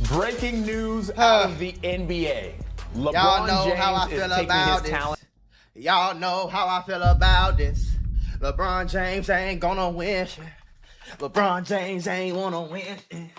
Breaking news out of the NBA. Y'all know how I feel about this. Y'all know how I feel about this. LeBron James ain't gonna win shit. LeBron James ain't wanna win shit.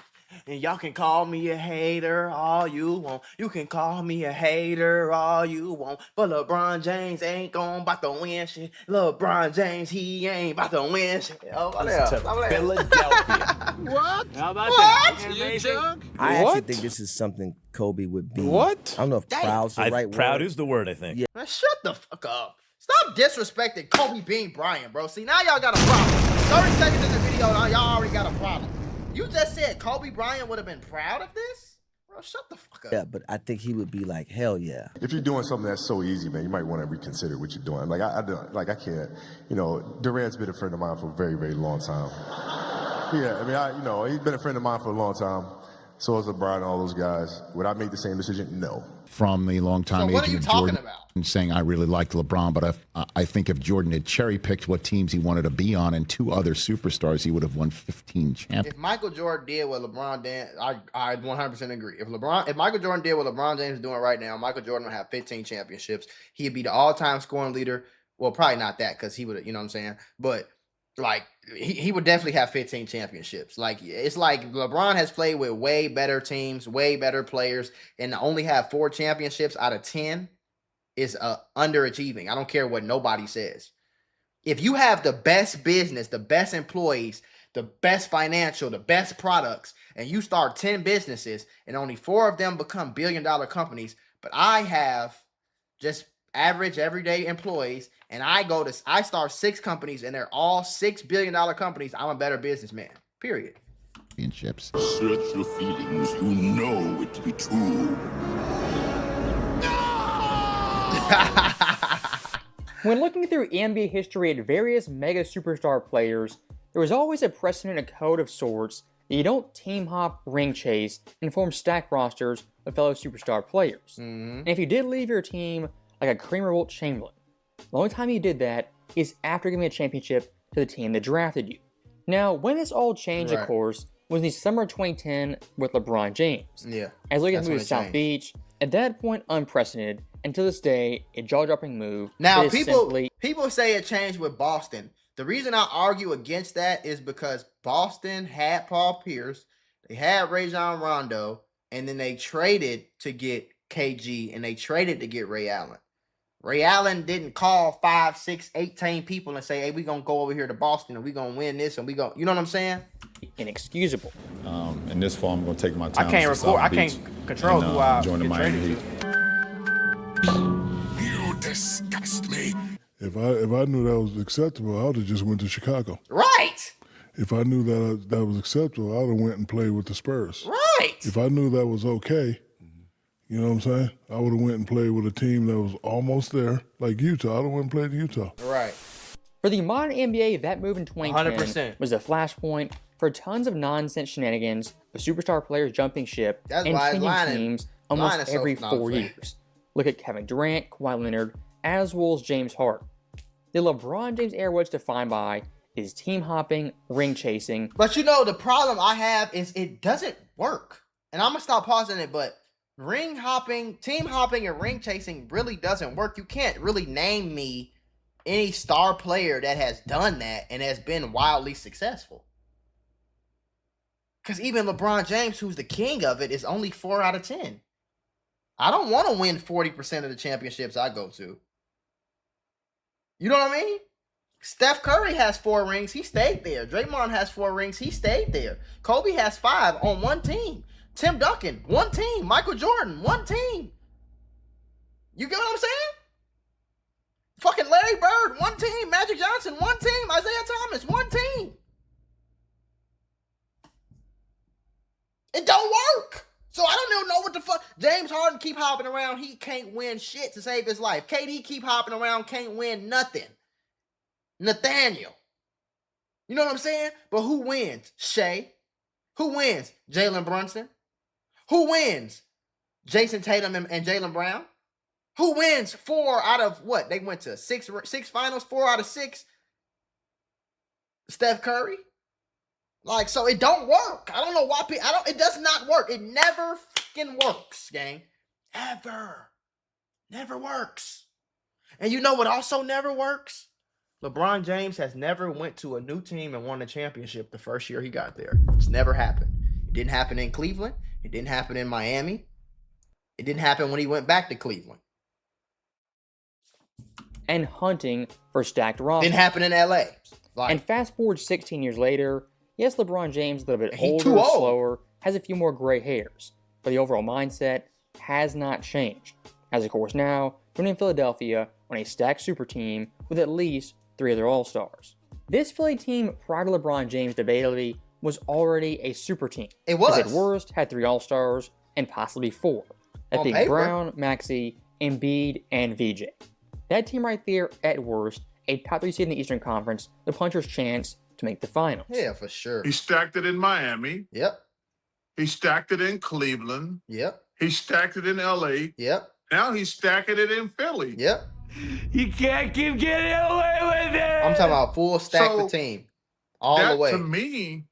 And y'all can call me a hater all you want. You can call me a hater all you want. But LeBron James ain't gonna about to win shit. LeBron James, he ain't about to win shit. Oh, to Philadelphia. What? How about What? that? You joke? I actually think this is something Kobe would be. What? I don't know if proud's the right word. Proud is the word, I think. Yeah. Man, shut the fuck up. Stop disrespecting Kobe Bean Bryant, bro. See, now y'all got a problem. 30 seconds in the video, now y'all already got a problem. You just said Kobe Bryant would have been proud of this? Bro, shut the fuck up. Yeah, but I think he would be like, hell yeah. If you're doing something that's so easy, man, you might want to reconsider what you're doing. Like, I can't, you know, Durant's been a friend of mine for a very, very long time. Yeah, I mean, he's been a friend of mine for a long time. So has LeBron and all those guys. Would I make the same decision? No. From the longtime So what are you agent of talking Jordan, about? saying I really liked LeBron, but I think if Jordan had cherry-picked what teams he wanted to be on and two other superstars, he would have won 15 championships. If Michael Jordan did what LeBron did, I 100% agree. If Michael Jordan did what LeBron James is doing right now, Michael Jordan would have 15 championships. He'd be the all-time scoring leader. Well, probably not that because he would, you know what I'm saying? But like he would definitely have 15 championships. Like it's like LeBron has played with way better teams, way better players, and to only have 4 championships out of 10 is underachieving. I don't care what nobody says. If you have the best business, the best employees, the best financial, the best products, and you start 10 businesses and only 4 of them become billion-dollar companies, but I have just average everyday employees, and I start 6 companies and they're all $6 billion companies, I'm a better businessman. Period. Championships. Search your feelings. You know it to be true. When looking through NBA history at various mega superstar players, there was always a precedent, a code of sorts, that you don't team hop, ring chase, and form stack rosters with fellow superstar players. And if you did leave your team like a Kareem or Wilt Chamberlain, the only time you did that is after giving a championship to the team that drafted you. Now, when this all changed, of course, was in the summer of 2010 with LeBron James. Yeah. As Lakers that's moved when to it South changed. Beach, at that point unprecedented, and to this day, a jaw-dropping move. Now, that is people say it changed with Boston. The reason I argue against that is because Boston had Paul Pierce, they had Rajon Rondo, and then they traded to get KG, and they traded to get Ray Allen. Ray Allen didn't call 5, 6, 18 people and say, hey, we're going to go over here to Boston, and we're going to win this, and you know what I'm saying? inexcusable. In this fall, I'm going to take my time. I can't record. I can't control who I join the get Miami traded Heat. to. You disgust me. If I knew that was acceptable, I would have just went to Chicago. Right. If I knew that was acceptable, I would have went and played with the Spurs. Right. If I knew that was okay, you know what I'm saying? I would have went and played with a team that was almost there, like Utah. I would have went and played in Utah. Right. For the modern NBA, that move in 2010 100%. was a flashpoint for tons of nonsense shenanigans of superstar players jumping ship That's and why it's changing teams almost every 4 years. years. Look at Kevin Durant, Kawhi Leonard, as well as James Harden. The LeBron James era was defined by is team hopping, ring chasing. But you know, the problem I have is it doesn't work. And I'm going to stop pausing it, but ring hopping, team hopping, and ring chasing really doesn't work. You can't really name me any star player that has done that and has been wildly successful. Because even LeBron James, who's the king of it, is only 4 out of 10. I don't want to win 40% of the championships I go to. You know what I mean? Steph Curry has 4 rings. He stayed there. Draymond has 4 rings. He stayed there. Kobe has 5 on one team. Tim Duncan, 1 team. Michael Jordan, 1 team. You get what I'm saying? Fucking Larry Bird, 1 team. Magic Johnson, 1 team. Isaiah Thomas, 1 team. It don't work. So I don't even know what the fuck. James Harden keep hopping around. He can't win shit to save his life. KD keep hopping around. Can't win nothing. Nathaniel. You know what I'm saying? But who wins? Shea. Who wins? Jalen Brunson. Who wins? Jason Tatum and Jaylen Brown. Who wins 4 out of what? They went to 6 finals, 4 out of 6. Steph Curry. Like, so it don't work. I don't know why people. It does not work. It never fucking works, gang. Never works. And you know what also never works? LeBron James has never went to a new team and won a championship the first year he got there. It's never happened. It didn't happen in Cleveland. It didn't happen in Miami. It didn't happen when he went back to Cleveland. And hunting for stacked rosters. Didn't happen in LA. And fast forward 16 years later, yes, LeBron James is a little bit He older, too old. slower, has a few more gray hairs, but the overall mindset has not changed. As of course now, joining in Philadelphia on a stacked super team with at least 3 other All-Stars. This Philly team prior to LeBron James debatably was already a super team. It was. At worst, had 3 All-Stars and possibly 4. That On being paper. Brown, Maxey, Embiid, and VJ. That team right there, at worst, a top 3 seed in the Eastern Conference, the puncher's chance to make the finals. Yeah, for sure. He stacked it in Miami. Yep. He stacked it in Cleveland. Yep. He stacked it in LA. Yep. Now he's stacking it in Philly. Yep. You can't keep getting away with it. I'm talking about full stack the team. All that, the way. To me,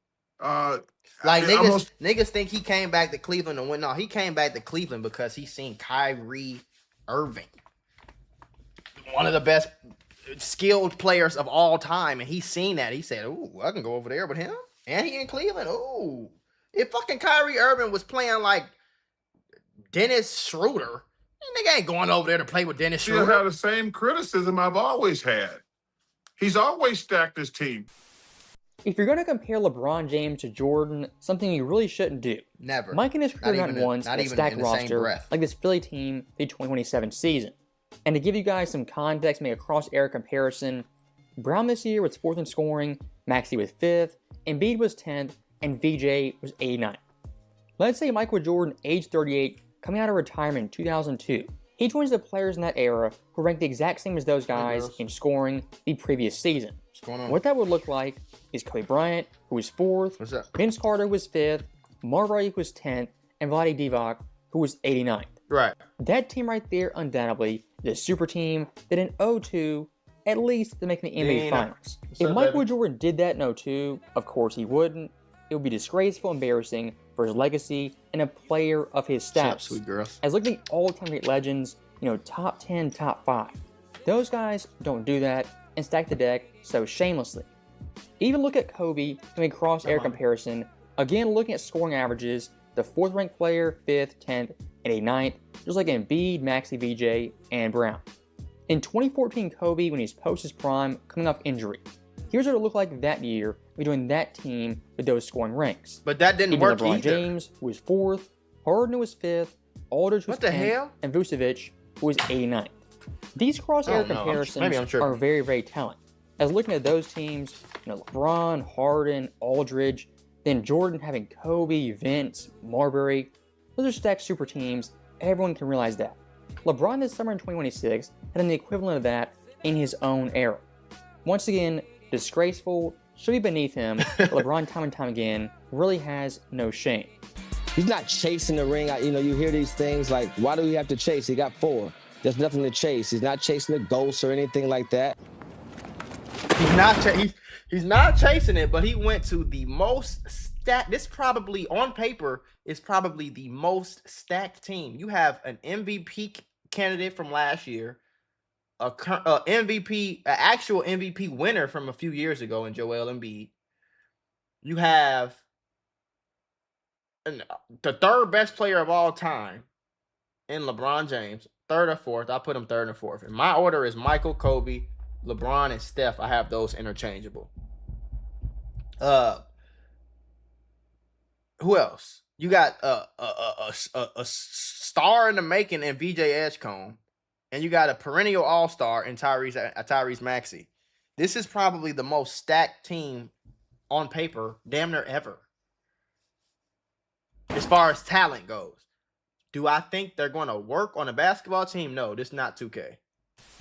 like niggas, niggas think he came back to Cleveland and went. No, he came back to Cleveland because he seen Kyrie Irving, one of the best skilled players of all time, and he seen that. He said, "Ooh, I can go over there with him." And he in Cleveland. Ooh, if fucking Kyrie Irving was playing like Dennis Schroeder, nigga ain't going over there to play with Dennis He'll Schroeder. have the same criticism I've always had. He's always stacked his team. If you're going to compare LeBron James to Jordan, something you really shouldn't do. Never. Mike in his career not once not a even stacked in the same roster breath. like this Philly team the 2027 season. And to give you guys some context, make a cross-era comparison, Brown this year was 4th in scoring, Maxey was 5th, Embiid was 10th, and VJ was 89th. Let's say Michael Jordan, age 38, coming out of retirement in 2002. He joins the players in that era who ranked the exact same as those guys in scoring the previous season. What's going on? What that would look like is Kobe Bryant, who was 4th, What's up? Vince Carter was 5th, Marbury who was 10th, and Vlade Divac, who was 89th. Right. That team right there, undoubtedly, the super team that in 02, at least they're making the NBA Finals. If Michael Jordan did that in 02, of course he wouldn't. It would be disgraceful, embarrassing for his legacy and a player of his status. Sweet girls. As looking at all-time great legends, top 10, top 5. Those guys don't do that and stack the deck so shamelessly. Even look at Kobe in a cross-air comparison. Again, looking at scoring averages, the 4th-ranked player, 5th, 10th, and 89th, just like Embiid, Maxey, VJ, and Brown. In 2014, Kobe, when he's post his prime, coming off injury, here's what it looked like that year when doing that team with those scoring ranks. But that didn't work LeBron either. James, who was 4th, Harden, who was 5th, Aldridge, who was What the 10th, hell? and Vucevic, who was 89th. These cross-air Maybe I'm comparisons tripping. are very, very telling. As looking at those teams, LeBron, Harden, Aldridge, then Jordan having Kobe, Vince, Marbury, those are stacked super teams. Everyone can realize that. LeBron this summer in 2026 had done the equivalent of that in his own era. Once again, disgraceful, should be beneath him. LeBron time and time again really has no shame. He's not chasing the ring. You hear these things like, why do we have to chase? He got 4. There's nothing to chase. He's not chasing the ghosts or anything like that. He's not chasing it, but he went to the most stacked. This probably on paper is probably the most stacked team. You have an MVP candidate from last year, a MVP, an actual MVP winner from a few years ago in Joel Embiid. You have the 3rd best player of all time in LeBron James, 3rd or 4th. I put him 3rd and 4th. And my order is Michael, Kobe, LeBron, and Steph. I have those interchangeable. Who else? You got a star in the making in VJ Edgecombe, and you got a perennial all-star in Tyrese Maxey. This is probably the most stacked team on paper, damn near ever, as far as talent goes. Do I think they're going to work on a basketball team? No, this is not 2K.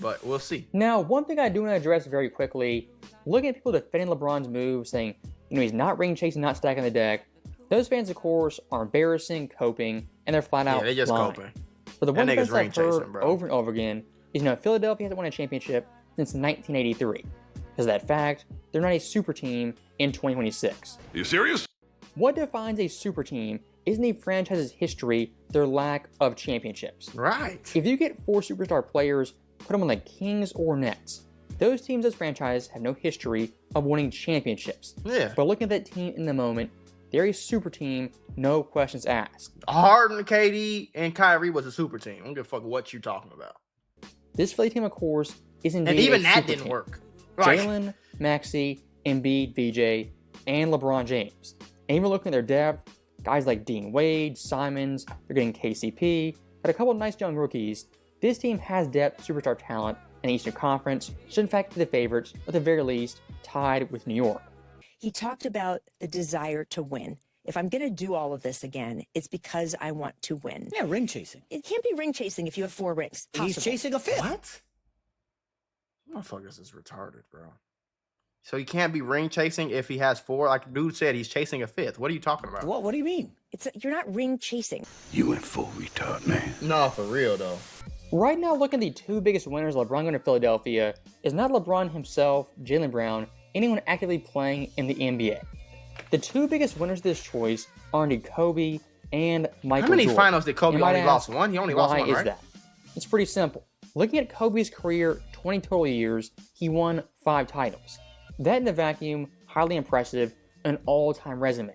But we'll see. Now, one thing I do want to address very quickly, looking at people defending LeBron's moves, saying, he's not ring chasing, not stacking the deck. Those fans, of course, are embarrassing, coping, and they're flat out they just lying. coping. But the one That defense nigga's ring I've heard chasing, bro. over and over again is, Philadelphia hasn't won a championship since 1983. Because of that fact, they're not a super team in 2026. Are you serious? What defines a super team isn't a franchise's history, their lack of championships. Right. If you get 4 superstar players, put them on the Kings or Nets, those teams as franchise have no history of winning championships. Yeah. But looking at that team in the moment, they're a super team, no questions asked. Harden, KD, and Kyrie was a super team. I don't give a fuck what you talking about. This Philly team, of course, is indeed And even a that super didn't team. work. Right. Jalen, Maxey, Embiid, VJ, and LeBron James. And even looking at their depth, guys like Dean Wade, Simons, they're getting KCP, had a couple of nice young rookies. This team has depth, superstar talent in the Eastern Conference, should in fact be the favorites, at the very least, tied with New York. He talked about the desire to win. If I'm going to do all of this again, it's because I want to win. Yeah, ring chasing. It can't be ring chasing if you have 4 rings. He's Possible. chasing a 5th. What? Motherfuckers is retarded, bro. So he can't be ring chasing if he has 4. Like dude said, he's chasing a 5th. What are you talking about? What do you mean? You're not ring chasing. You went full retard, man. No, for real though. Right now, looking at the 2 biggest winners LeBron going to Philadelphia is not LeBron himself, Jaylen Brown, anyone actively playing in the NBA. The 2 biggest winners of this choice are indeed Kobe and Michael How many Jordan. finals did Kobe You might only lost? ask, 1? He only lost why 1, is right? that? It's pretty simple. Looking at Kobe's career, 20 total years, he won 5 titles. That in the vacuum, highly impressive, an all-time resume.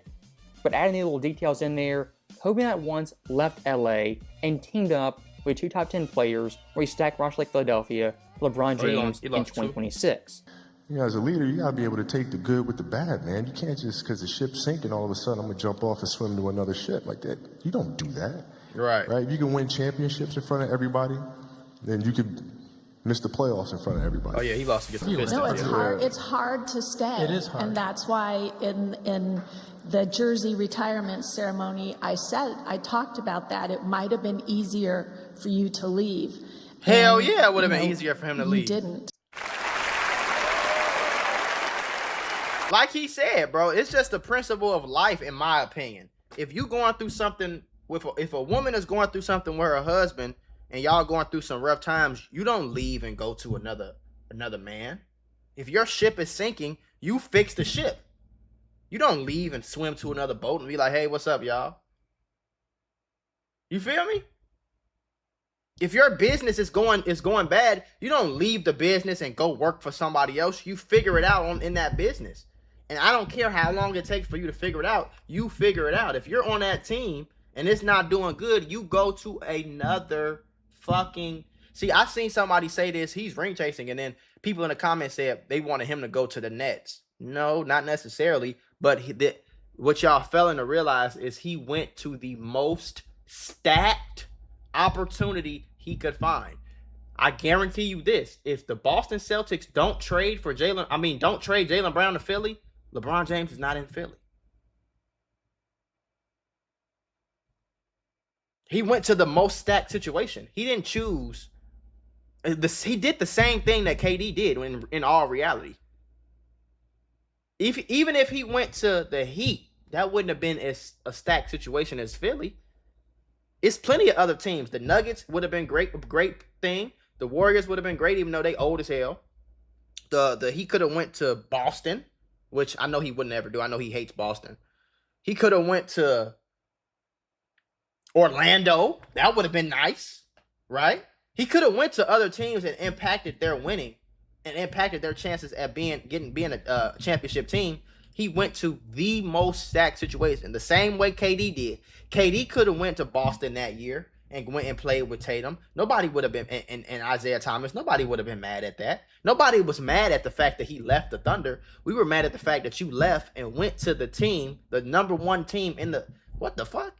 But adding the little details in there, Kobe not once left LA and teamed up with 2 top 10 players where he stacked roster like Philadelphia, LeBron James he in lost 2026. You know, as a leader, you gotta be able to take the good with the bad, man. You can't just, because the ship's sinking, all of a sudden I'm gonna jump off and swim to another ship like that. You don't do that. Right. Right? If you can win championships in front of everybody, then you could miss the playoffs in front of everybody. Oh yeah, he lost to get the Pistons. No, it's yeah. hard. It's hard to stay. It is hard. And that's why in the jersey retirement ceremony, I talked about that. It might have been easier for you to leave. Hell And, yeah, it would have you been know, easier for him to you leave. didn't. Like he said, bro, it's just the principle of life, in my opinion. If you going through something if a woman is going through something with her husband and y'all going through some rough times, you don't leave and go to another man. If your ship is sinking, you fix the ship. You don't leave and swim to another boat and be like, hey, what's up, y'all? You feel me? If your business is going bad, you don't leave the business and go work for somebody else. You figure it out in that business. And I don't care how long it takes for you to figure it out. You figure it out. If you're on that team and it's not doing good, you go to another fucking... See, I seen somebody say this, he's ring chasing, and then people in the comments said they wanted him to go to the Nets. No, not necessarily. But what y'all failing to realize is he went to the most stacked opportunity he could find. I guarantee you this: if the Boston Celtics don't trade Jaylen Brown to Philly, LeBron James is not in Philly. He went to the most stacked situation. He didn't choose. He did the same thing that KD did in all reality. Even if he went to the Heat, that wouldn't have been as a stacked situation as Philly. It's plenty of other teams. The Nuggets would have been great thing. The Warriors would have been great, even though they old as hell. He could have went to Boston, which I know he wouldn't ever do. I know he hates Boston. He could have went to Orlando. That would have been nice, right? He could have went to other teams and impacted their winning and impacted their chances at being a championship team. He went to the most stacked situation, the same way KD did. KD could have went to Boston that year and went and played with Tatum. Nobody would have been, and Isaiah Thomas, nobody would have been mad at that. Nobody was mad at the fact that he left the Thunder. We were mad at the fact that you left and went to the team, the number one team in the, what the fuck?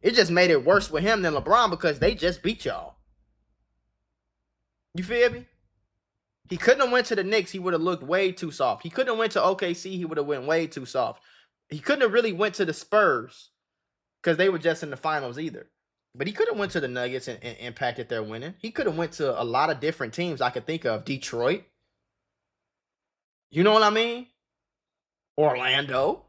It just made it worse with him than LeBron because they just beat y'all. You feel me? He couldn't have went to the Knicks. He would have looked way too soft. He couldn't have went to OKC. He would have went way too soft. He couldn't have really went to the Spurs because they were just in the finals either. But he could have went to the Nuggets and impacted their winning. He could have went to a lot of different teams I could think of. Detroit. You know what I mean? Orlando.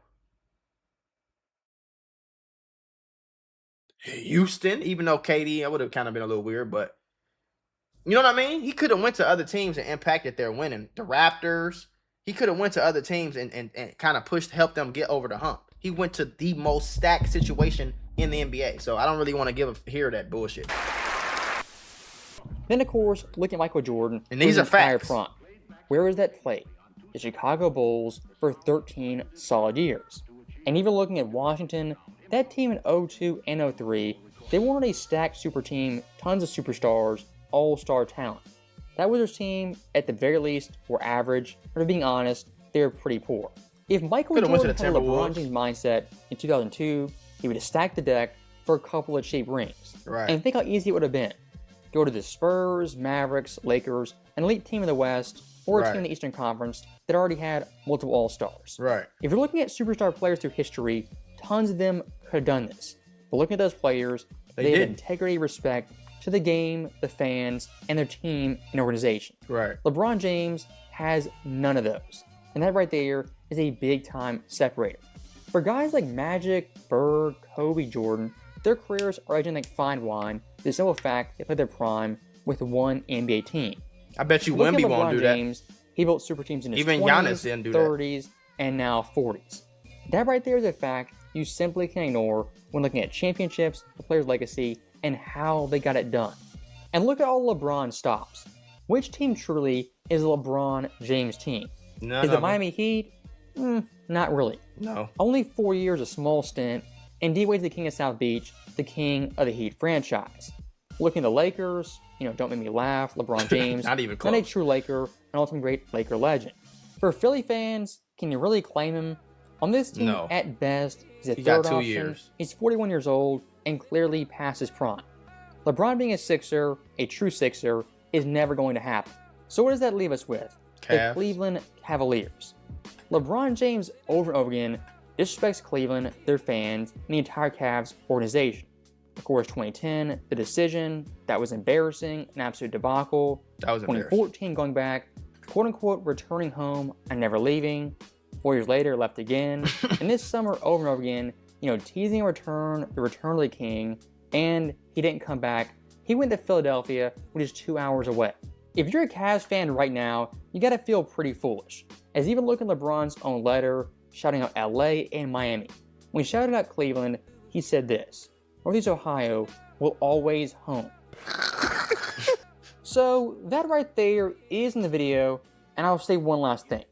Houston, even though KD, that would have kind of been a little weird, but you know what I mean? He could have went to other teams and impacted their winning. The Raptors. He could have went to other teams and kind of helped them get over the hump. He went to the most stacked situation in the NBA. So I don't really want to hear that bullshit. Then, of course, look at Michael Jordan. And these are facts. Prime. Where was that played? The Chicago Bulls for 13 solid years. And even looking at Washington, that team in 02 and 03, they weren't a stacked super team, tons of superstars, all-star talent. That was their team, at the very least, were average, but being honest, they were pretty poor. If Michael Jordan had a LeBron James mindset in 2002, he would have stacked the deck for a couple of cheap rings. Right. And think how easy it would have been. Go to the Spurs, Mavericks, Lakers, an elite team in the West, or a team in the Eastern Conference that already had multiple All-Stars. Right. If you're looking at superstar players through history, tons of them could have done this. But looking at those players, they have integrity, respect to the game, the fans, and their team and organization. Right. LeBron James has none of those. And that right there is a big-time separator. For guys like Magic, Bird, Kobe, Jordan, their careers are aging like fine wine. The simple fact they played their prime with one NBA team. I bet you Wemby won't do James, that. He built super teams in his Even 20s, Giannis didn't do 30s, and now 40s. That right there is a fact you simply can ignore when looking at championships, the player's legacy, and how they got it done. And look at all LeBron stops. Which team truly is a LeBron James team? Is the Miami Heat? Not really. No. Only 4 years, a small stint, and D-Wade's the king of South Beach, the king of the Heat franchise. Looking at the Lakers, don't make me laugh, LeBron James. Not even close. Not a true Laker, an ultimate great Laker legend. For Philly fans, can you really claim him? On this team, at best, he's a third option. Years. He's 41 years old and clearly past his prime. LeBron being a Sixer, a true Sixer, is never going to happen. So what does that leave us with? The Cleveland Cavaliers. LeBron James over and over again disrespects Cleveland, their fans, and the entire Cavs organization. Of course, 2010, the decision, that was embarrassing, an absolute debacle. That was 2014, going back, quote-unquote, returning home and never leaving. 4 years later, left again. And this summer, over and over again, teasing a return, the return of the king, and he didn't come back. He went to Philadelphia, which is 2 hours away. If you're a Cavs fan right now, you gotta feel pretty foolish. As even looking at LeBron's own letter, shouting out LA and Miami. When he shouted out Cleveland, he said this: Northeast Ohio will always home. So that right there is in the video, and I'll say one last thing.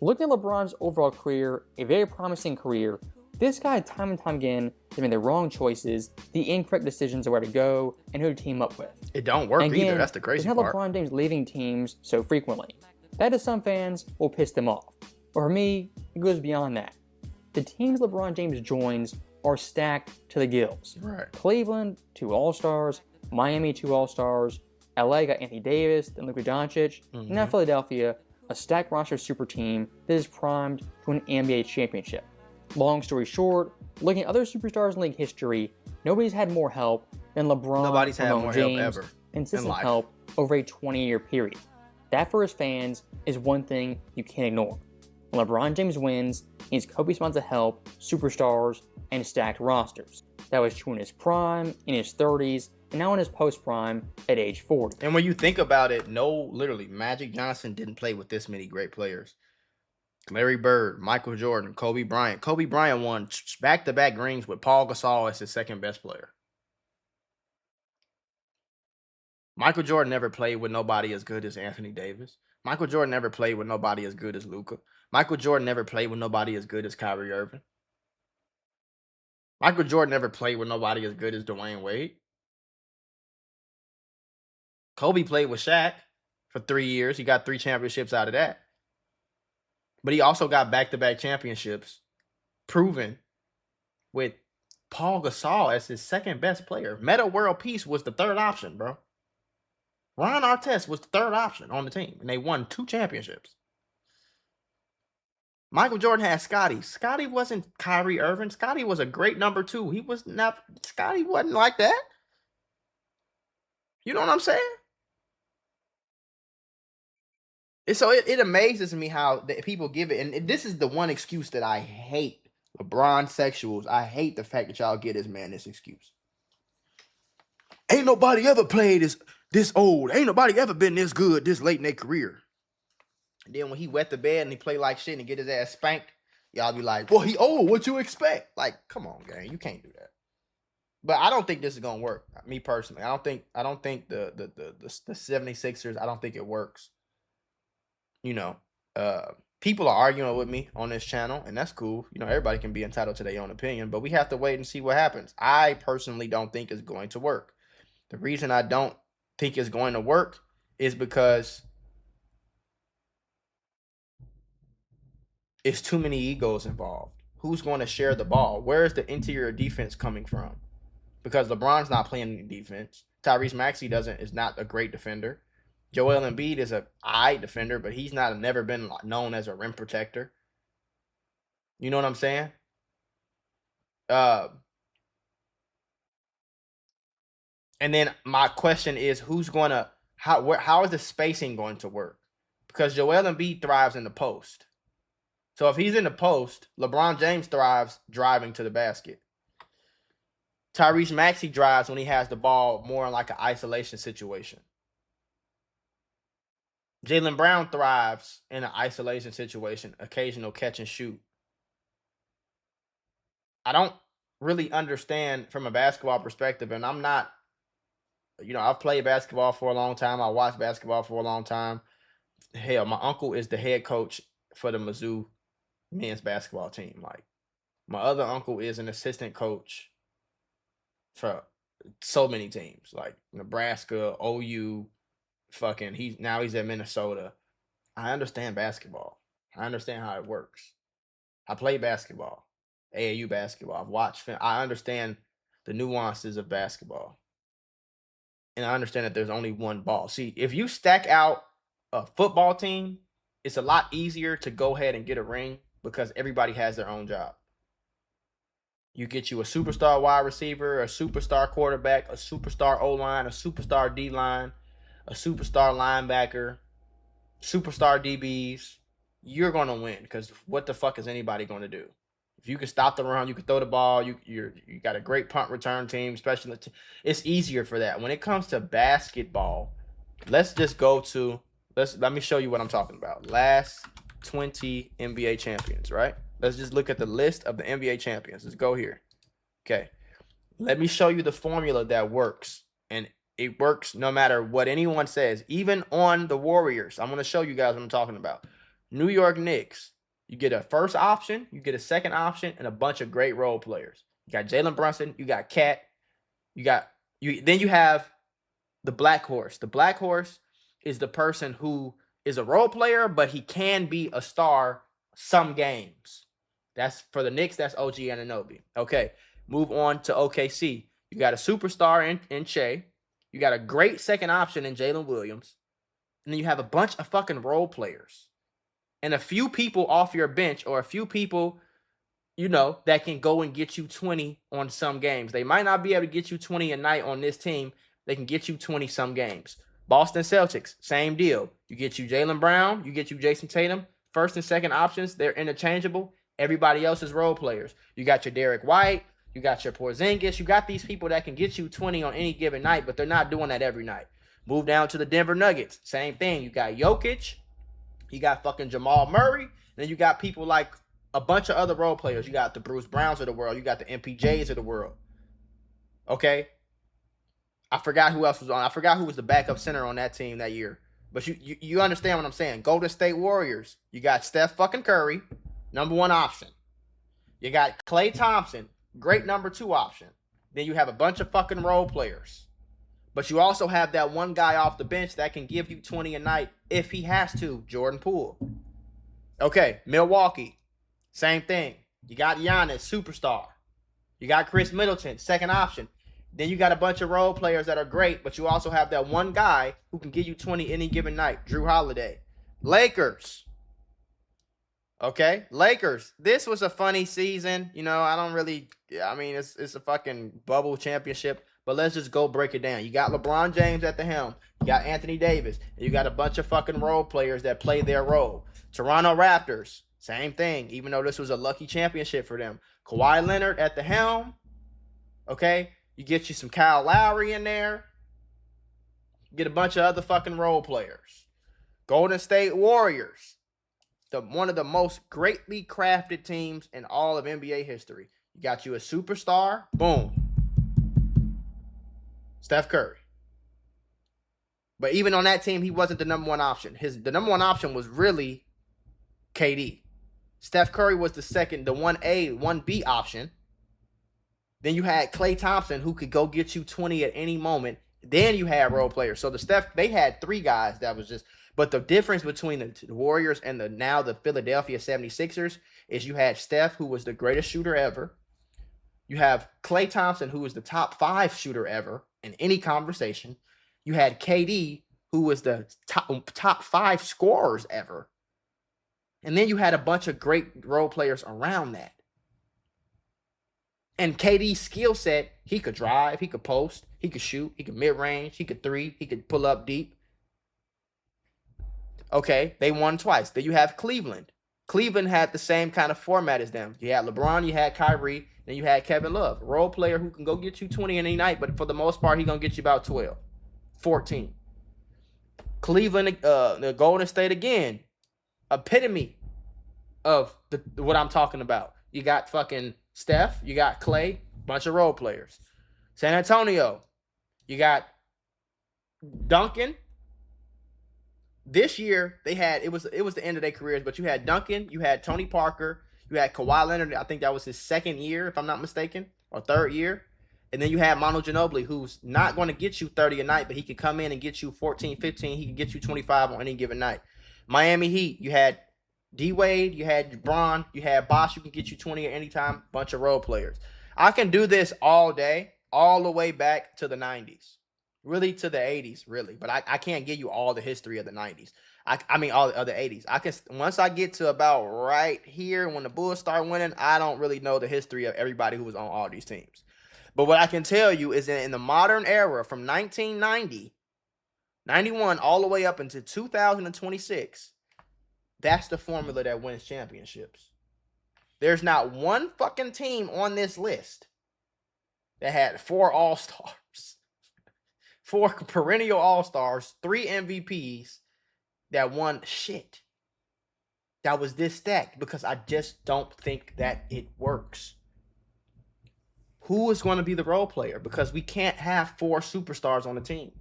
Looking at LeBron's overall career, a very promising career, this guy time and time again has made the wrong choices, the incorrect decisions of where to go, and who to team up with. It don't work either, that's the crazy part. It's not LeBron James leaving teams so frequently. That to some fans will piss them off. But for me, it goes beyond that. The teams LeBron James joins are stacked to the gills. Right. Cleveland, 2 All-Stars. Miami, 2 All-Stars. LA got Anthony Davis, then Luka Doncic. And now Philadelphia, a stacked roster super team that is primed to an NBA championship. Long story short, looking at other superstars in league history, nobody's had more help than LeBron. Nobody's had more James, help ever. Consistent help over a 20-year period. That for his fans is one thing you can't ignore. When LeBron James wins, he needs copious amounts of help, superstars, and stacked rosters. That was true in his prime, in his 30s, and now in his post-prime at age 40. And when you think about it, literally, Magic Johnson didn't play with this many great players. Larry Bird, Michael Jordan, Kobe Bryant. Kobe Bryant won back-to-back rings with Paul Gasol as his second best player. Michael Jordan never played with nobody as good as Anthony Davis. Michael Jordan never played with nobody as good as Luka. Michael Jordan never played with nobody as good as Kyrie Irving. Michael Jordan never played with nobody as good as Dwayne Wade. Kobe played with Shaq for 3 years. He got 3 championships out of that. But he also got back-to-back championships proven with Paul Gasol as his second best player. Meta World Peace was the third option, bro. Ron Artest was the third option on the team, and they won 2 championships. Michael Jordan had Scottie. Scottie wasn't Kyrie Irving. Scottie was a great number 2. He was not. Scottie wasn't like that. You know what I'm saying? And so it amazes me how people give it, and this is the one excuse that I hate. LeBron sexuals. I hate the fact that y'all get this man this excuse. Ain't nobody ever played this old. Ain't nobody ever been this good this late in their career. And then when he wet the bed and he play like shit and get his ass spanked, y'all be like, well, he old. What you expect? Like, come on, gang. You can't do that. But I don't think this is gonna work. Me personally, I don't think the 76ers, I don't think it works. You know, people are arguing with me on this channel, and that's cool. You know, everybody can be entitled to their own opinion, but we have to wait and see what happens. I personally don't think it's going to work. The reason I don't think it's going to work is because it's too many egos involved. Who's going to share the ball? Where is the interior defense coming from? Because LeBron's not playing any defense. Tyrese Maxey is not a great defender. Joel Embiid is a defender, but he's never been known as a rim protector. You know what I'm saying? And then my question is, how is the spacing going to work? Because Joel Embiid thrives in the post. So if he's in the post, LeBron James thrives driving to the basket. Tyrese Maxey drives when he has the ball more in like an isolation situation. Jaylen Brown thrives in an isolation situation, occasional catch and shoot. I don't really understand from a basketball perspective, and I'm not, I've played basketball for a long time. I watched basketball for a long time. Hell, my uncle is the head coach for the Mizzou men's basketball team. Like, my other uncle is an assistant coach for so many teams, like Nebraska, OU, he's at Minnesota. I understand basketball. I understand how it works. I play basketball, AAU basketball. I've watched I understand the nuances of basketball. And I understand that there's only one ball. See, if you stack out a football team, it's a lot easier to go ahead and get a ring because everybody has their own job. You get you a superstar wide receiver, a superstar quarterback, a superstar O-line, a superstar D-line, a superstar linebacker, superstar DBs. You're going to win because what the fuck is anybody going to do? If you can stop the run, you can throw the ball, you got a great punt return team, especially it's easier for that. When it comes to basketball, let's just go to let me show you what I'm talking about. Last 20 NBA champions, right? Let's just look at the list of the NBA champions. Let's go here. Okay. Let me show you the formula that works. And it works no matter what anyone says. Even on the Warriors. I'm going to show you guys what I'm talking about. New York Knicks. You get a first option. You get a second option. And a bunch of great role players. You got Jalen Brunson. You got Cat. Then you have the Black Horse. The Black Horse is the person who is a role player, but he can be a star some games. That's for the Knicks. That's OG Anunoby. Okay, move on to OKC. You got a superstar in Shea. You got a great second option in Jalen Williams. And then you have a bunch of fucking role players. And a few people off your bench or a few people, that can go and get you 20 on some games. They might not be able to get you 20 a night on this team. They can get you 20 some games. Boston Celtics, same deal. You get you Jaylen Brown. You get you Jason Tatum. First and second options, they're interchangeable. Everybody else is role players. You got your Derek White. You got your Porzingis. You got these people that can get you 20 on any given night, but they're not doing that every night. Move down to the Denver Nuggets. Same thing. You got Jokic. You got fucking Jamal Murray. And then you got people like a bunch of other role players. You got the Bruce Browns of the world. You got the MPJs of the world. Okay? I forgot who else was on. I forgot who was the backup center on that team that year. But you understand what I'm saying. Golden State Warriors. You got Steph fucking Curry, number one option. You got Klay Thompson, great number two option. Then you have a bunch of fucking role players. But you also have that one guy off the bench that can give you 20 a night if he has to, Jordan Poole. Okay, Milwaukee, same thing. You got Giannis, superstar. You got Chris Middleton, second option. Then you got a bunch of role players that are great, but you also have that one guy who can give you 20 any given night, Drew Holiday. Lakers. Okay, Lakers. This was a funny season. It's a fucking bubble championship, but let's just go break it down. You got LeBron James at the helm. You got Anthony Davis. And you got a bunch of fucking role players that play their role. Toronto Raptors, same thing, even though this was a lucky championship for them. Kawhi Leonard at the helm. Okay, you get you some Kyle Lowry in there. Get a bunch of other fucking role players. Golden State Warriors. one of the most greatly crafted teams in all of NBA history. You got you a superstar, boom. Steph Curry. But even on that team, he wasn't the number one option. The number one option was really KD. Steph Curry was the second, the 1A, 1B option. Then you had Klay Thompson, who could go get you 20 at any moment. Then you had role players. So they had three guys that was just, but the difference between the Warriors and the Philadelphia 76ers is you had Steph, who was the greatest shooter ever. You have Klay Thompson, who was the top 5 shooter ever in any conversation. You had KD, who was the top 5 scorers ever. And then you had a bunch of great role players around that. And KD's skill set, he could drive, he could post, he could shoot, he could mid-range, he could three, he could pull up deep. Okay, they won twice. Then you have Cleveland. Cleveland had the same kind of format as them. You had LeBron, you had Kyrie, then you had Kevin Love. Role player who can go get you 20 any night, but for the most part, he's going to get you about 12, 14. Cleveland, the Golden State again, epitome of what I'm talking about. You got fucking Steph, you got Klay, bunch of role players. San Antonio, you got Duncan. This year they had it was the end of their careers, but you had Duncan, you had Tony Parker, you had Kawhi Leonard. I think that was his second year, if I'm not mistaken, or third year. And then you had Manu Ginobili, who's not going to get you 30 a night, but he could come in and get you 14, 15. He could get you 25 on any given night. Miami Heat, you had D-Wade, you had LeBron, you had Bosh, who can get you 20 at any time. Bunch of role players. I can do this all day, all the way back to the 90s. Really to the 80s, really. But I can't give you all the history of the 90s. I mean, all the other 80s. Once I get to about right here, when the Bulls start winning, I don't really know the history of everybody who was on all these teams. But what I can tell you is that in the modern era, from 1990, 91, all the way up into 2026, that's the formula that wins championships. There's not one fucking team on this list that had 4 All-Stars, 4 perennial All-Stars, 3 MVPs that won shit. That was this stacked, because I just don't think that it works. Who is going to be the role player? Because we can't have 4 superstars on the team.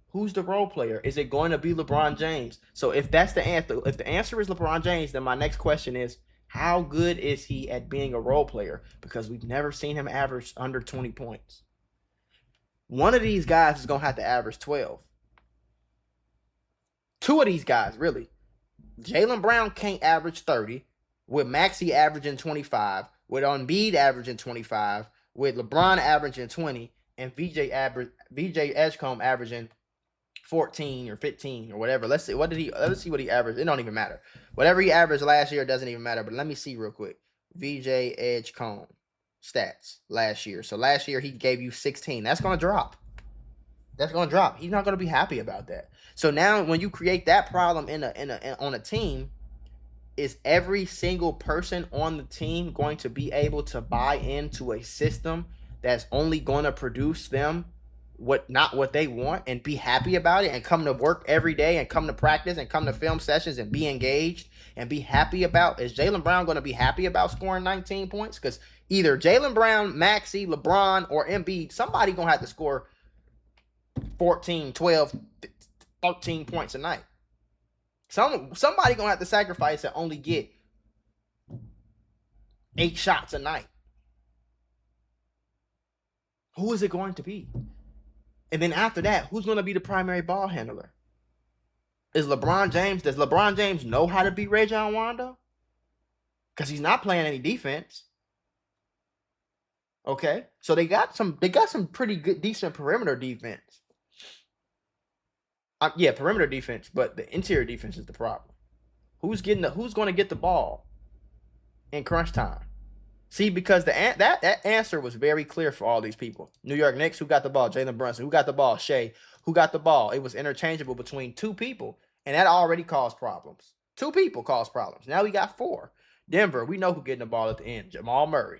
Who's the role player? Is it going to be LeBron James? So if that's the answer, if the answer is LeBron James, then my next question is, how good is he at being a role player? Because we've never seen him average under 20 points. One of these guys is going to have to average 12. 2 of these guys, really. Jaylen Brown can't average 30, with Maxey averaging 25, with Embiid averaging 25, with LeBron averaging 20, and VJ Edgecombe averaging 14 or 15 or whatever. Let's see what he averaged. It don't even matter. Whatever he averaged last year doesn't even matter. But let me see real quick. VJ Edgecombe stats last year. So last year he gave you 16. That's gonna drop. That's gonna drop. He's not gonna be happy about that. So now when you create that problem on a team, is every single person on the team going to be able to buy into a system that's only going to produce them not what they want, and be happy about it, and come to work every day, and come to practice, and come to film sessions, and be engaged, and be happy about? Is Jaylen Brown going to be happy about scoring 19 points? Because either Jaylen Brown, Maxey, LeBron, or Embiid, somebody going to have to score 14, 12, 13 points a night. Somebody going to have to sacrifice and only get 8 shots a night. Who is it going to be? And then after that, who's going to be the primary ball handler? Does LeBron James know how to be Rajon Rondo? Because he's not playing any defense. Okay, so they got some pretty good, decent perimeter defense. Yeah, perimeter defense, but the interior defense is the problem. Who's going to get the ball in crunch time? See, because that answer was very clear for all these people. New York Knicks, who got the ball? Jalen Brunson. Who got the ball? Shea. Who got the ball? It was interchangeable between 2 people, and that already caused problems. 2 people caused problems. Now we got 4. Denver, we know who getting the ball at the end. Jamal Murray.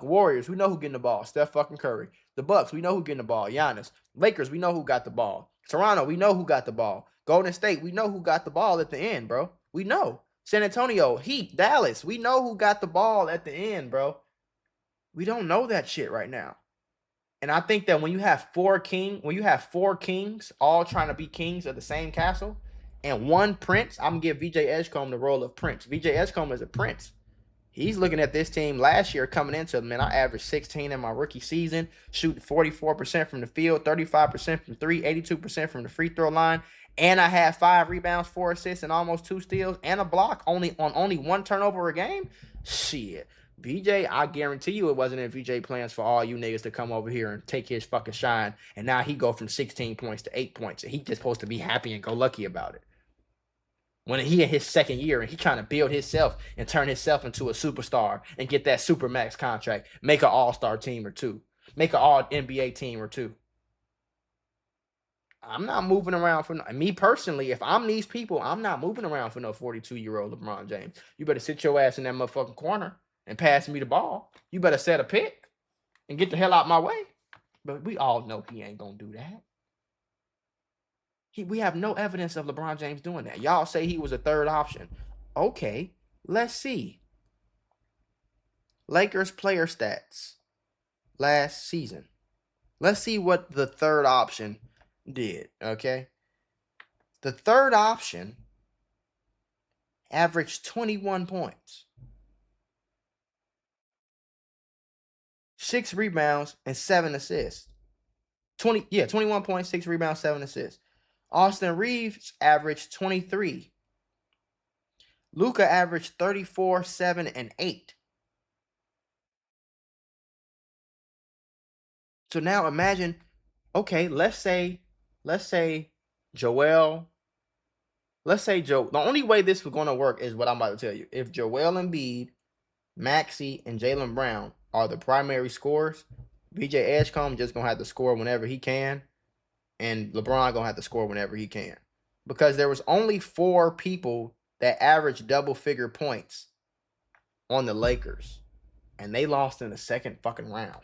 Warriors, we know who getting the ball. Steph fucking Curry. The Bucks, we know who getting the ball. Giannis. Lakers, we know who got the ball. Toronto, we know who got the ball. Golden State, we know who got the ball at the end, bro. We know. San Antonio, Heat, Dallas. We know who got the ball at the end, bro. We don't know that shit right now. And I think that when you have four kings all trying to be kings of the same castle, and one prince, I'm gonna give VJ Edgecombe the role of prince. VJ Edgecombe is a prince. He's looking at this team last year coming into it. Man, I averaged 16 in my rookie season, shooting 44% from the field, 35% from three, 82% from the free throw line. And I had 5 rebounds, 4 assists, and almost 2 steals and a block on only 1 turnover a game. Shit. VJ, I guarantee you it wasn't in VJ plans for all you niggas to come over here and take his fucking shine. And now he go from 16 points to 8 points. And he just supposed to be happy and go lucky about it. When he in his second year and he trying to build himself and turn himself into a superstar and get that super max contract, make an all-star team or 2, make an all-NBA team or 2. I'm not moving around for me personally. If I'm these people, I'm not moving around for no 42-year-old LeBron James. You better sit your ass in that motherfucking corner and pass me the ball. You better set a pick and get the hell out my way. But we all know he ain't gonna do that. We have no evidence of LeBron James doing that. Y'all say he was a third option. Okay, let's see. Lakers player stats last season. Let's see what the third option did, okay? The third option averaged 21 points, 6 rebounds, and 7 assists. 21 points, 6 rebounds, 7 assists. Austin Reeves averaged 23. Luka averaged 34, 7, and 8. So now imagine, okay, let's say Joel. The only way this was going to work is what I'm about to tell you. If Joel Embiid, Maxey, and Jaylen Brown are the primary scorers, VJ Edgecombe just going to have to score whenever he can. And LeBron going to have to score whenever he can. Because there was only 4 people that averaged double-figure points on the Lakers. And they lost in the second fucking round.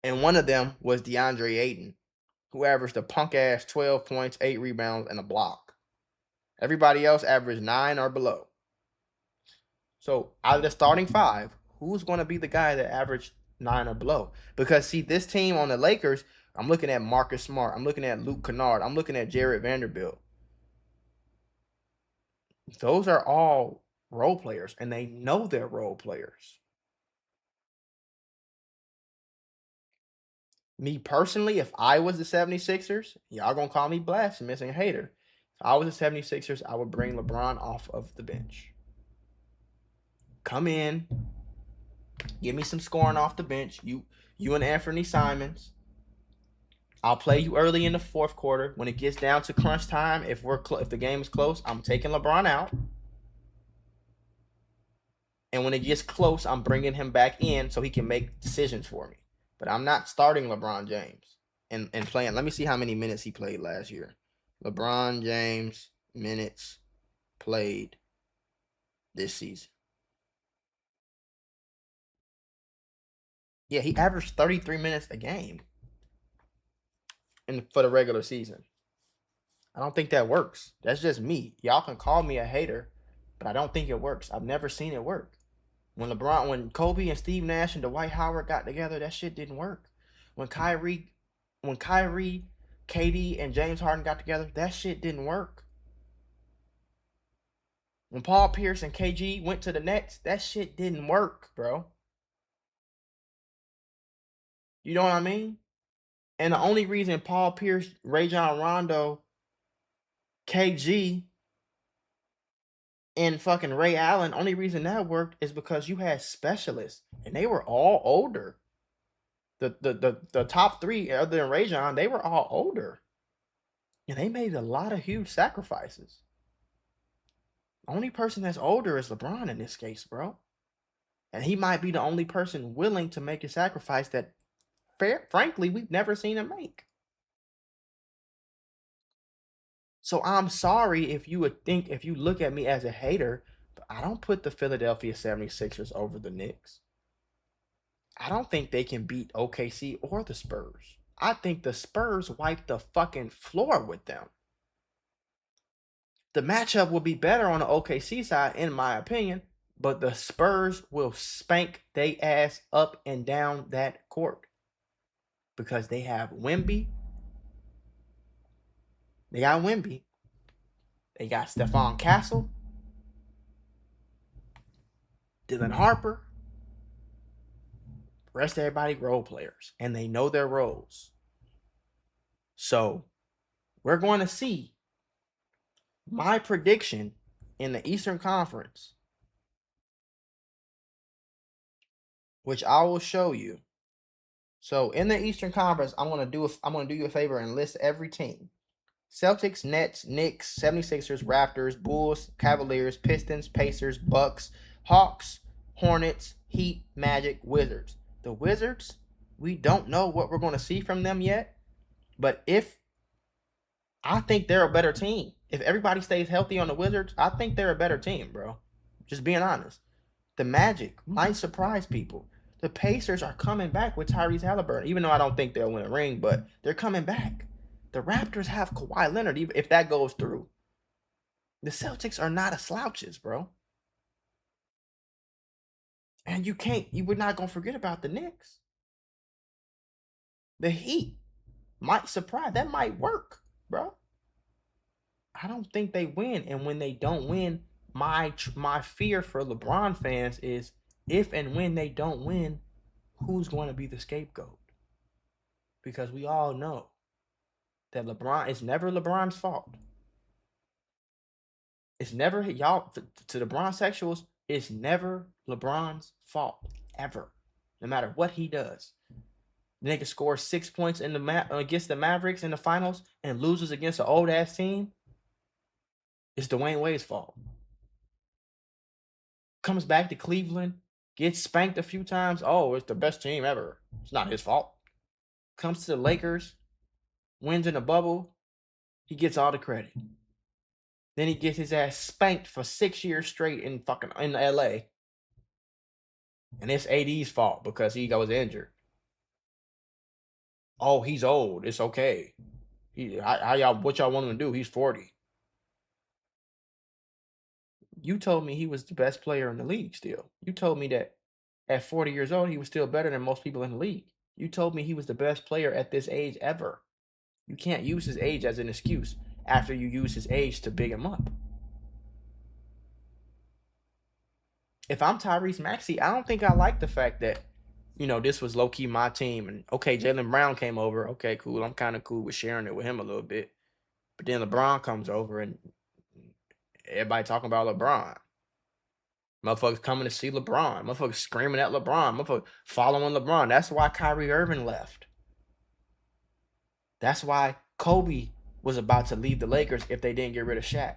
And one of them was DeAndre Ayton, who averaged a punk-ass 12 points, 8 rebounds, and a block. Everybody else averaged 9 or below. So out of the starting 5, who's going to be the guy that averaged 9 or below? Because, see, this team on the Lakers, I'm looking at Marcus Smart. I'm looking at Luke Kennard. I'm looking at Jared Vanderbilt. Those are all role players, and they know they're role players. Me personally, if I was the 76ers, y'all going to call me blasphemous and hater. If I was the 76ers, I would bring LeBron off of the bench. Come in. Give me some scoring off the bench. You and Anthony Simons. I'll play you early in the fourth quarter. When it gets down to crunch time, if the game is close, I'm taking LeBron out. And when it gets close, I'm bringing him back in so he can make decisions for me. But I'm not starting LeBron James and playing. Let me see how many minutes he played last year. LeBron James minutes played this season. Yeah, he averaged 33 minutes a game for the regular season. I don't think that works. That's just me. Y'all can call me a hater, but I don't think it works. I've never seen it work. When Kobe and Steve Nash and Dwight Howard got together, that shit didn't work. When Kyrie, KD, and James Harden got together, that shit didn't work. When Paul Pierce and KG went to the Nets, that shit didn't work, bro. You know what I mean? And the only reason Paul Pierce, Rajon Rondo, KG, and fucking Ray Allen, only reason that worked is because you had specialists, and they were all older. The top 3, other than Rajon, they were all older. And they made a lot of huge sacrifices. The only person that's older is LeBron in this case, bro. And he might be the only person willing to make a sacrifice that, frankly, we've never seen him make. So I'm sorry if you look at me as a hater, but I don't put the Philadelphia 76ers over the Knicks. I don't think they can beat OKC or the Spurs. I think the Spurs wiped the fucking floor with them. The matchup will be better on the OKC side, in my opinion, but the Spurs will spank they ass up and down that court because they have Wemby. They got Wemby. They got Stephon Castle, Dylan Harper. The rest of everybody role players, and they know their roles. So we're going to see my prediction in the Eastern Conference, which I will show you. So in the Eastern Conference, I'm gonna do you a favor and list every team. Celtics, Nets, Knicks, 76ers, Raptors, Bulls, Cavaliers, Pistons, Pacers, Bucks, Hawks, Hornets, Heat, Magic, Wizards. The Wizards, we don't know what we're going to see from them yet, but I think they're a better team. If everybody stays healthy on the Wizards, I think they're a better team, bro. Just being honest. The Magic might surprise people. The Pacers are coming back with Tyrese Halliburton, even though I don't think they'll win a ring, but they're coming back. The Raptors have Kawhi Leonard, even if that goes through. The Celtics are not a slouches, bro. And we're not going to forget about the Knicks. The Heat might surprise. That might work, bro. I don't think they win. And when they don't win, my fear for LeBron fans is if and when they don't win, who's going to be the scapegoat? Because we all know that it's never LeBron's fault. It's never, y'all, to the Bronsexuals, it's never LeBron's fault, ever. No matter what he does. The nigga scores 6 points in against the Mavericks in the finals and loses against an old-ass team. It's Dwayne Wade's fault. Comes back to Cleveland, gets spanked a few times. Oh, it's the best team ever. It's not his fault. Comes to the Lakers, wins in the bubble. He gets all the credit. Then he gets his ass spanked for 6 years straight in LA. And it's AD's fault because he was injured. Oh, he's old. It's okay. What y'all want him to do? He's 40. You told me he was the best player in the league still. You told me that at 40 years old, he was still better than most people in the league. You told me he was the best player at this age ever. You can't use his age as an excuse after you use his age to big him up. If I'm Tyrese Maxey, I don't think I like the fact that, this was low-key my team. And, okay, Jaylen Brown came over. Okay, cool. I'm kind of cool with sharing it with him a little bit. But then LeBron comes over and everybody talking about LeBron. Motherfuckers coming to see LeBron. Motherfuckers screaming at LeBron. Motherfuckers following LeBron. That's why Kyrie Irving left. That's why Kobe was about to leave the Lakers if they didn't get rid of Shaq.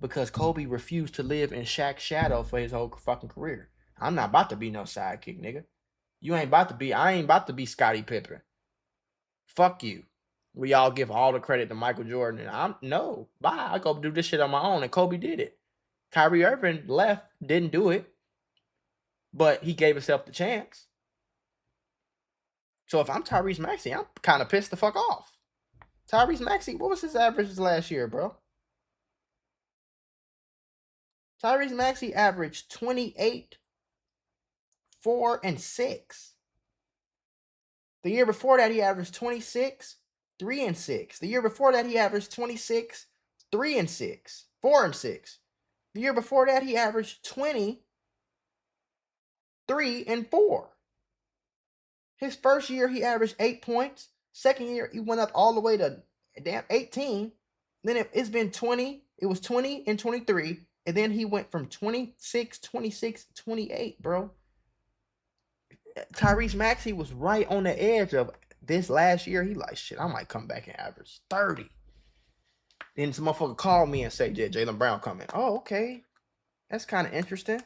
Because Kobe refused to live in Shaq's shadow for his whole fucking career. I'm not about to be no sidekick, nigga. I ain't about to be Scottie Pippen. Fuck you. We all give all the credit to Michael Jordan. And bye. I go do this shit on my own. And Kobe did it. Kyrie Irving left, didn't do it. But he gave himself the chance. So if I'm Tyrese Maxey, I'm kind of pissed the fuck off. Tyrese Maxey, what was his average last year, bro? Tyrese Maxey averaged 28, 4, and 6. The year before that, he averaged 26, 3, and 6. The year before that, he averaged 26, 3, and 6, 4, and 6. The year before that, he averaged 20, 3, and 4. His first year, he averaged 8 points. Second year, he went up all the way to 18. Then it's been 20. It was 20 and 23. And then he went from 26, 26, 28, bro. Tyrese Maxey was right on the edge of this last year. He like, shit, I might come back and average 30. Then some motherfucker called me and say, Jaylen Brown coming. Oh, okay. That's kind of interesting.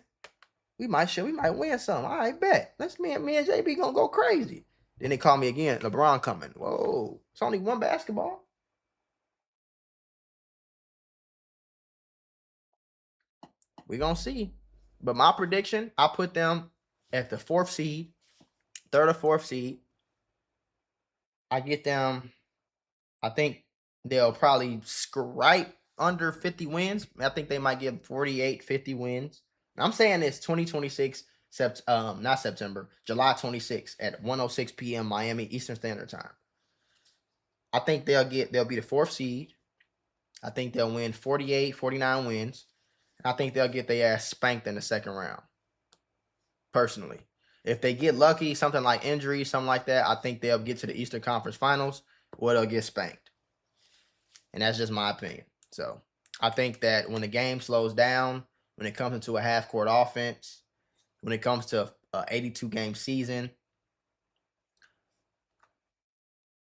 We might win some. All right, bet. Me and JB gonna go crazy. Then they call me again, LeBron coming. Whoa, it's only one basketball. We gonna see. But my prediction, I put them at the 4th seed, 3rd or 4th seed. I get them. I think they'll probably scrape under 50 wins. I think they might get 48, 50 wins. I'm saying it's 2026, not September, July 26 at 1:06 p.m. Miami Eastern Standard Time. I think they'll be the 4th seed. I think they'll win 48, 49 wins. I think they'll get their ass spanked in the second round. Personally. If they get lucky, something like injury, something like that, I think they'll get to the Eastern Conference Finals or they'll get spanked. And that's just my opinion. So I think that when the game slows down, when it comes into a half-court offense, when it comes to an 82-game season,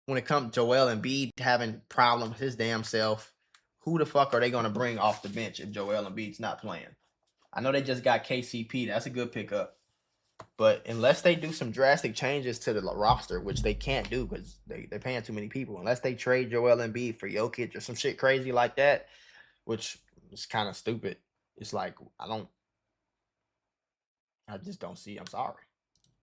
when it comes to Joel Embiid having problems his damn self, who the fuck are they going to bring off the bench if Joel Embiid's not playing? I know they just got KCP. That's a good pickup. But unless they do some drastic changes to the roster, which they can't do because they're paying too many people, unless they trade Joel Embiid for Jokic or some shit crazy like that, which is kind of stupid. It's like, I just don't see. I'm sorry.